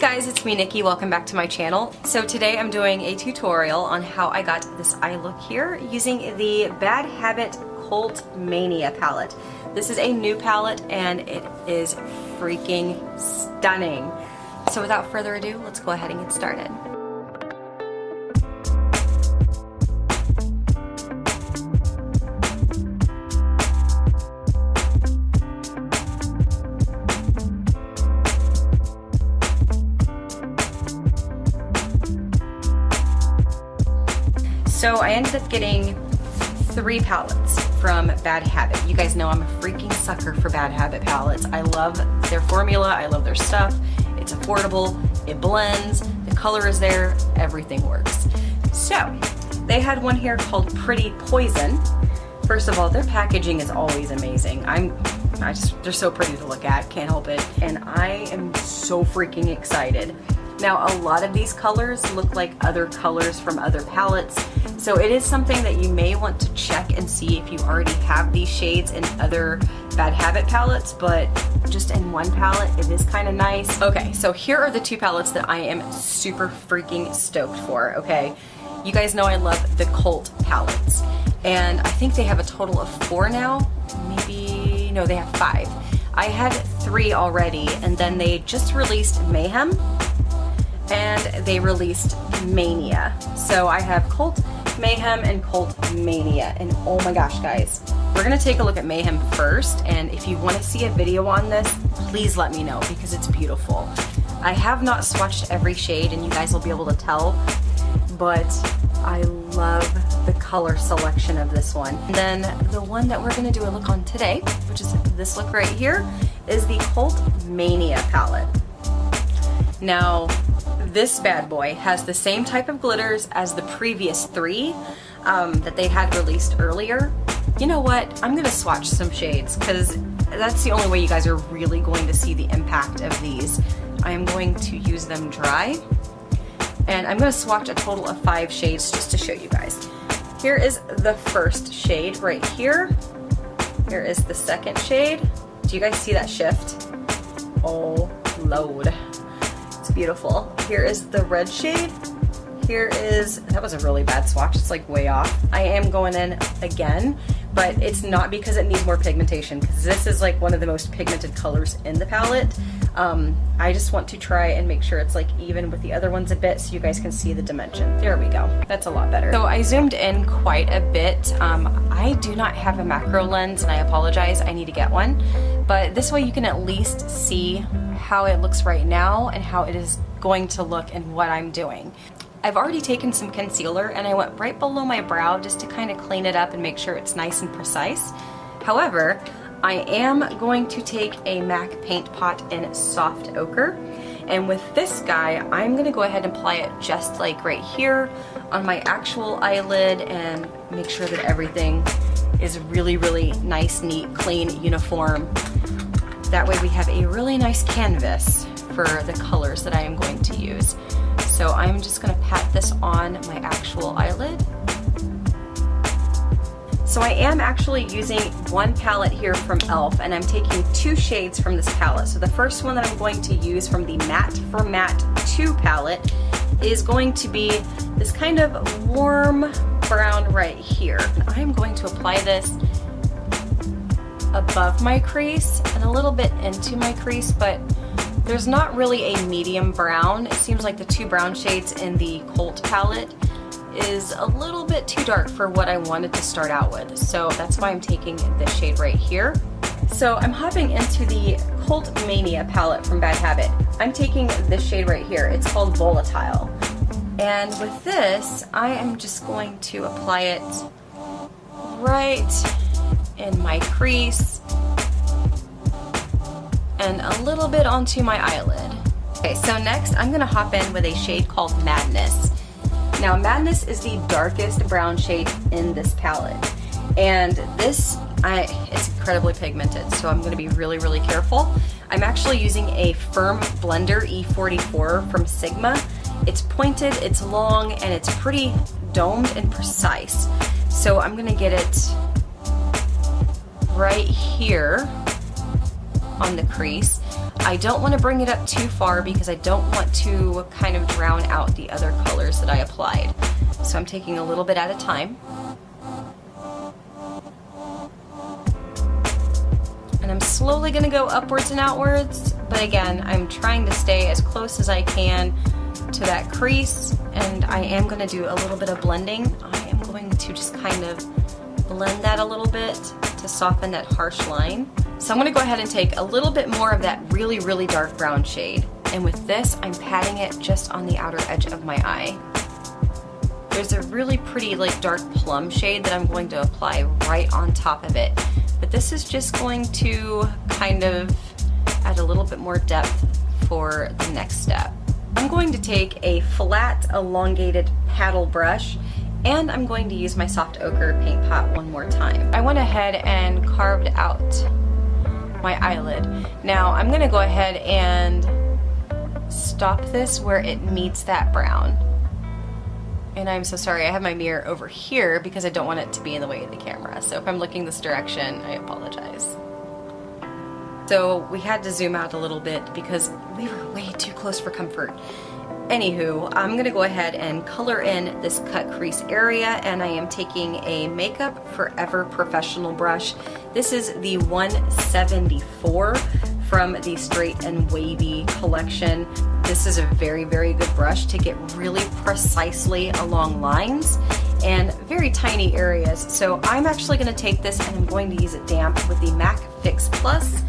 guys, it's me, Nikki. Welcome back to my channel. So today I'm doing a tutorial on how I got this eye look here using the Bad Habit Cult Mania palette. This is a new palette and it is freaking stunning. So without further ado, let's go ahead and get started. So I ended up getting 3 palettes from Bad Habit. You guys know I'm a freaking sucker for Bad Habit palettes. I love their formula, I love their stuff. It's affordable, it blends, the color is there, everything works. So they had one here called Pretty Poison. First of all, their packaging is always amazing. They're so pretty to look at, can't help it. And I am so freaking excited. Now, a lot of these colors look like other colors from other palettes, so it is something that you may want to check and see if you already have these shades in other Bad Habit palettes, but just in one palette, it is kind of nice. Okay, so here are the 2 palettes that I am super freaking stoked for, okay? You guys know I love the Cult palettes, and I think they have a total of 4 now, maybe, no, they have 5. I had 3 already, and then they just released Mayhem, and they released Mania. So I have Cult Mayhem and Cult Mania, and oh my gosh guys, we're gonna take a look at Mayhem first, and if you want to see a video on this, please let me know because it's beautiful. I have not swatched every shade and you guys will be able to tell, but I love the color selection of this one. And then the one that we're gonna do a look on today, which is this look right here, is the Cult Mania palette. Now, this bad boy has the same type of glitters as the previous 3 that they had released earlier. You know what? I'm gonna swatch some shades because that's the only way you guys are really going to see the impact of these. I am going to use them dry, and I'm gonna swatch a total of 5 shades just to show you guys. Here is the first shade right here. Here is the second shade. Do you guys see that shift? Oh, Lord. It's beautiful. Here is the red shade. Here is, that was a really bad swatch. It's like way off. I am going in again, but it's not because it needs more pigmentation, because this is like one of the most pigmented colors in the palette. I just want to try and make sure it's like even with the other ones a bit so you guys can see the dimension. There we go. That's a lot better. So I zoomed in quite a bit. I do not have a macro lens and I apologize. I need to get one. But this way you can at least see how it looks right now and how it is going to look and what I'm doing. I've already taken some concealer and I went right below my brow just to kind of clean it up and make sure it's nice and precise. However, I am going to take a MAC paint pot in Soft Ochre, and with this guy I'm going to go ahead and apply it just like right here on my actual eyelid and make sure that everything is really, really nice, neat, clean, uniform. That way we have a really nice canvas for the colors that I am going to use. So I'm just going to pat this on my actual eyelid. So I am actually using one palette here from e.l.f. and I'm taking 2 shades from this palette. So the first one that I'm going to use from the Matte for Matte 2 palette is going to be this kind of warm brown right here. And I'm going to apply this above my crease and a little bit into my crease, but there's not really a medium brown. It seems like the 2 brown shades in the Cult palette is a little bit too dark for what I wanted to start out with. So that's why I'm taking this shade right here. So I'm hopping into the Cult Mania palette from Bad Habit. I'm taking this shade right here. It's called Volatile. And with this, I am just going to apply it right in my crease and a little bit onto my eyelid. Okay, so next I'm gonna hop in with a shade called Madness. Now Madness is the darkest brown shade in this palette, and this, it's incredibly pigmented, so I'm gonna be really, really careful. I'm actually using a Firm Blender E44 from Sigma. It's pointed, it's long, and it's pretty domed and precise. So I'm gonna get it right here on the crease. I don't want to bring it up too far because I don't want to kind of drown out the other colors that I applied. So I'm taking a little bit at a time. And I'm slowly going to go upwards and outwards, but again, I'm trying to stay as close as I can to that crease, and I am going to do a little bit of blending. I am going to just kind of blend that a little bit to soften that harsh line. So I'm going to go ahead and take a little bit more of that really, really dark brown shade, and with this, I'm patting it just on the outer edge of my eye. There's a really pretty like dark plum shade that I'm going to apply right on top of it. But this is just going to kind of add a little bit more depth for the next step. I'm going to take a flat, elongated paddle brush, and I'm going to use my soft ochre paint pot one more time. I went ahead and carved out my eyelid. Now I'm going to go ahead and stop this where it meets that brown. And I'm so sorry, I have my mirror over here because I don't want it to be in the way of the camera. So if I'm looking this direction, I apologize. So we had to zoom out a little bit because we were way too close for comfort. Anywho, I'm gonna go ahead and color in this cut crease area, and I am taking a Makeup Forever professional brush. This is the 174 from the Straight and Wavy collection. This is a very, very good brush to get really precisely along lines and very tiny areas. So I'm actually going to take this and I'm going to use it damp with the MAC Fix Plus.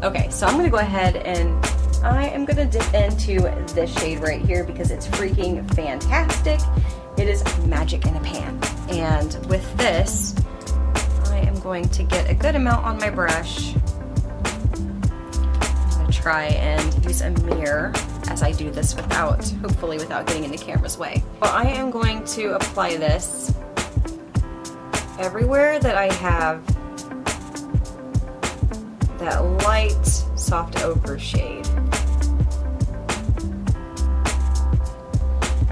Okay, so I'm going to go ahead and I am going to dip into this shade right here because it's freaking fantastic. It is magic in a pan. And with this, I am going to get a good amount on my brush. Try and use a mirror as I do this hopefully without getting in the camera's way. Well, I am going to apply this everywhere that I have that light soft ochre shade.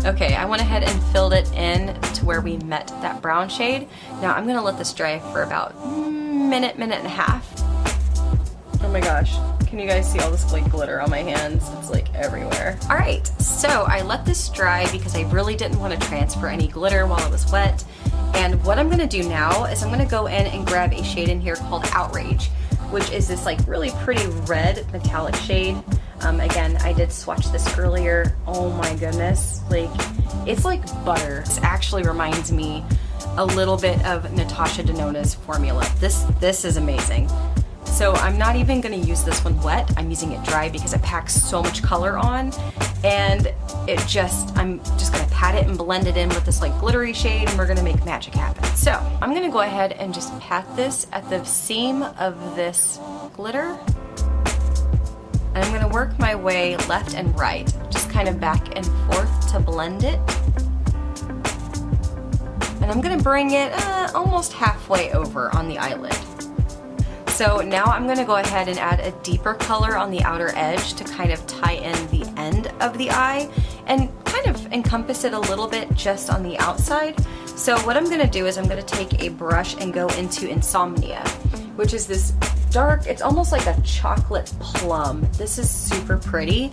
Okay, I went ahead and filled it in to where we met that brown shade. Now I'm gonna let this dry for about a minute and a half. Oh my gosh. Can you guys see all this like glitter on my hands? It's like everywhere. All right, so I let this dry because I really didn't want to transfer any glitter while it was wet. And what I'm gonna do now is I'm gonna go in and grab a shade in here called Outrage, which is this like really pretty red metallic shade. Again, I did swatch this earlier. Oh my goodness, like it's like butter. This actually reminds me a little bit of Natasha Denona's formula. This is amazing. So I'm not even going to use this one wet. I'm using it dry because it packs so much color on, and I'm just going to pat it and blend it in with this like glittery shade, and we're going to make magic happen. So I'm going to go ahead and just pat this at the seam of this glitter, and I'm going to work my way left and right, just kind of back and forth to blend it. And I'm going to bring it almost halfway over on the eyelid. So now I'm going to go ahead and add a deeper color on the outer edge to kind of tie in the end of the eye and kind of encompass it a little bit just on the outside. So what I'm going to do is I'm going to take a brush and go into Insomnia, which is this dark, it's almost like a chocolate plum. This is super pretty,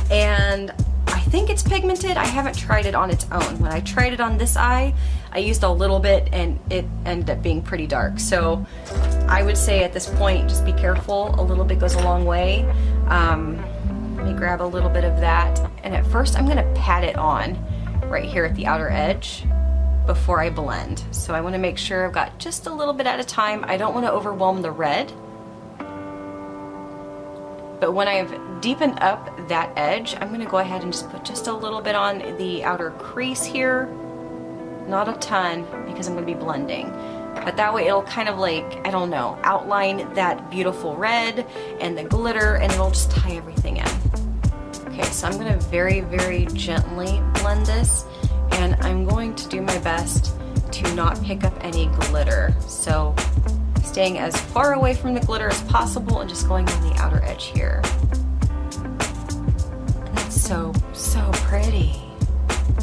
and I think it's pigmented. I haven't tried it on its own. When I tried it on this eye, I used a little bit and it ended up being pretty dark. So I would say at this point, just be careful. A little bit goes a long way. Let me grab a little bit of that. And at first I'm gonna pat it on right here at the outer edge before I blend. So I wanna make sure I've got just a little bit at a time. I don't wanna overwhelm the red. But when I've deepened up that edge, I'm gonna go ahead and just put just a little bit on the outer crease here. Not a ton, because I'm gonna be blending. But that way it'll kind of like, I don't know, outline that beautiful red and the glitter, and it'll just tie everything in. Okay, so I'm gonna very, very gently blend this, and I'm going to do my best to not pick up any glitter. So staying as far away from the glitter as possible and just going on the outer edge here. And that's so, so pretty.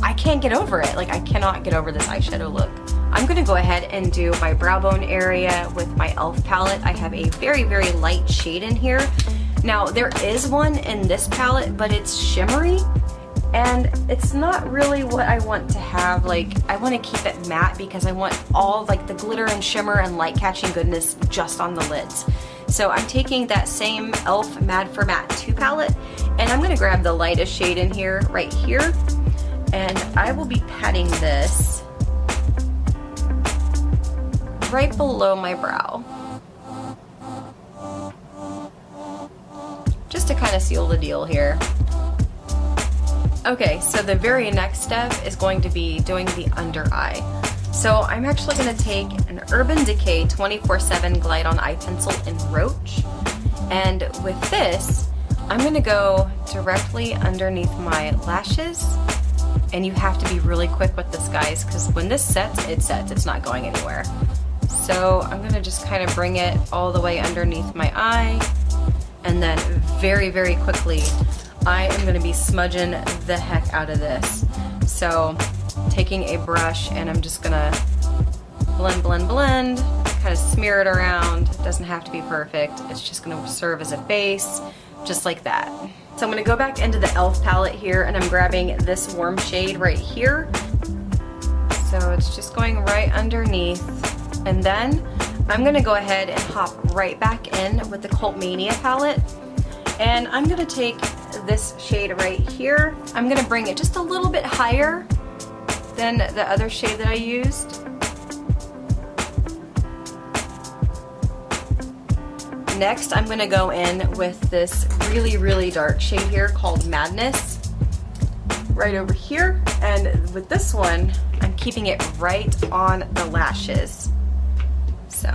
I can't get over it. Like, I cannot get over this eyeshadow look. I'm gonna go ahead and do my brow bone area with my e.l.f. palette. I have a very, very light shade in here. Now there is one in this palette, but it's shimmery and it's not really what I want to have. Like, I want to keep it matte because I want all like the glitter and shimmer and light catching goodness just on the lids. So I'm taking that same e.l.f. Mad for Matte 2 palette and I'm gonna grab the lightest shade in here, right here, and I will be patting this right below my brow, just to kind of seal the deal here. Okay, so the very next step is going to be doing the under eye. So I'm actually going to take an Urban Decay 24/7 Glide On Eye Pencil in Roach, and with this I'm going to go directly underneath my lashes, and you have to be really quick with this, guys, because when this sets, it's not going anywhere. So I'm going to just kind of bring it all the way underneath my eye, and then very, very quickly I am going to be smudging the heck out of this. So taking a brush and I'm just going to blend, blend, blend, kind of smear it around. It doesn't have to be perfect. It's just going to serve as a base, just like that. So I'm going to go back into the e.l.f. palette here and I'm grabbing this warm shade right here. So it's just going right underneath. And then I'm going to go ahead and hop right back in with the Cult Mania palette. And I'm going to take this shade right here. I'm going to bring it just a little bit higher than the other shade that I used. Next, I'm going to go in with this really, really dark shade here called Madness, right over here. And with this one, I'm keeping it right on the lashes. So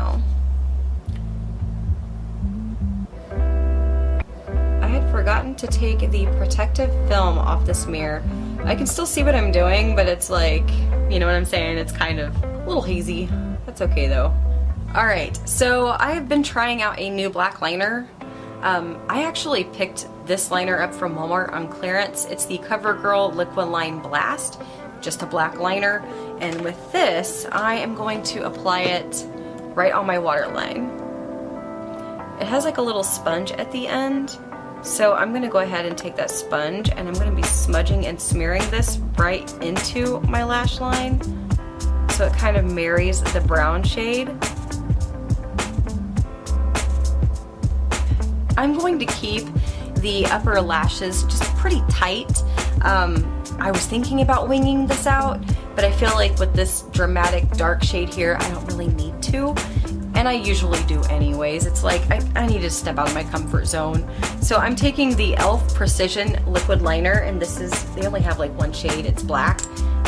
I had forgotten to take the protective film off this mirror. I can still see what I'm doing, but it's like, you know what I'm saying? It's kind of a little hazy. That's okay though. Alright, so I've been trying out a new black liner. I actually picked this liner up from Walmart on clearance. It's the Covergirl Liquiline Blast, just a black liner. And with this, I am going to apply it right on my waterline. It has like a little sponge at the end. So I'm going to go ahead and take that sponge and I'm going to be smudging and smearing this right into my lash line so it kind of marries the brown shade. I'm going to keep the upper lashes just pretty tight. I was thinking about winging this out, but I feel like with this dramatic dark shade here, I don't really need to. And I usually do anyways. It's like, I need to step out of my comfort zone. So I'm taking the e.l.f. Precision Liquid Liner, and this is, they only have like one shade, it's black.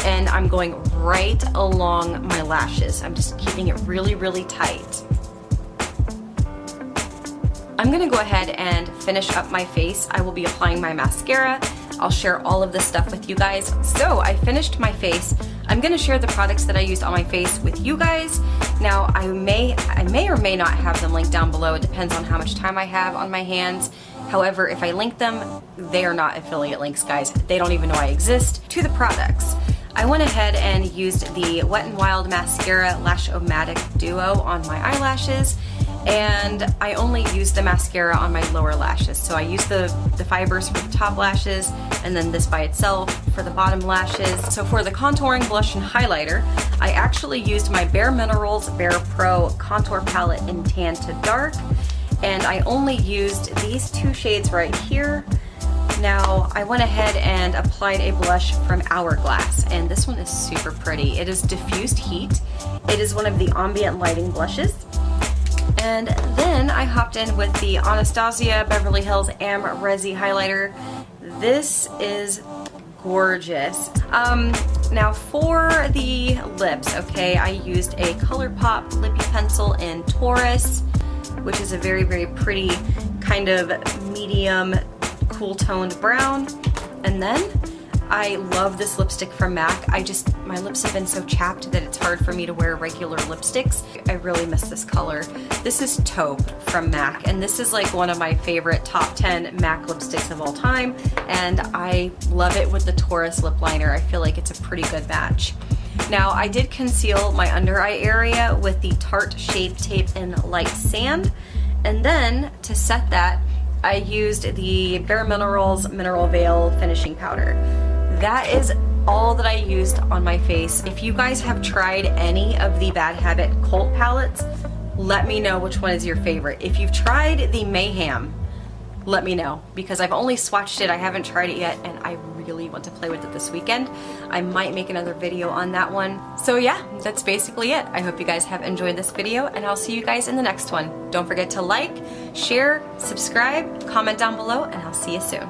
And I'm going right along my lashes. I'm just keeping it really, really tight. I'm gonna go ahead and finish up my face. I will be applying my mascara. I'll share all of this stuff with you guys. So I finished my face. I'm gonna share the products that I used on my face with you guys. Now I may or may not have them linked down below. It depends on how much time I have on my hands. However, if I link them, they are not affiliate links, guys. They don't even know I exist to the products. I went ahead and used the Wet n Wild Mascara Lash-O-Matic Duo on my eyelashes, and I only used the mascara on my lower lashes. So I used the fibers for the top lashes and then this by itself for the bottom lashes. So for the contouring, blush, and highlighter, I actually used my BareMineralls BarePro Contour Palette in Tan to Dark, and I only used these two shades right here. Now I went ahead and applied a blush from Hourglass, and this one is super pretty. It is Diffused Heat. It is one of the ambient lighting blushes. And then I hopped in with the Anastasia Beverly Hills Amrezy highlighter. This is gorgeous. Now for the lips, okay, I used a Colourpop Lippie pencil in Taurus, which is a very, very pretty kind of medium cool toned brown. And then I love this lipstick from MAC. My lips have been so chapped that it's hard for me to wear regular lipsticks. I really miss this color. This is Taupe from MAC, and this is like one of my favorite top 10 MAC lipsticks of all time, and I love it with the Taurus lip liner. I feel like it's a pretty good match. Now I did conceal my under eye area with the Tarte Shape Tape in Light Sand, and then to set that, I used the BareMineralls Mineral Veil Finishing Powder. That is all that I used on my face. If you guys have tried any of the Bad Habit Cult palettes, let me know which one is your favorite. If you've tried the Mayhem, let me know, because I've only swatched it, I haven't tried it yet, and I really want to play with it this weekend. I might make another video on that one. So yeah, that's basically it. I hope you guys have enjoyed this video, and I'll see you guys in the next one. Don't forget to like, share, subscribe, comment down below, and I'll see you soon.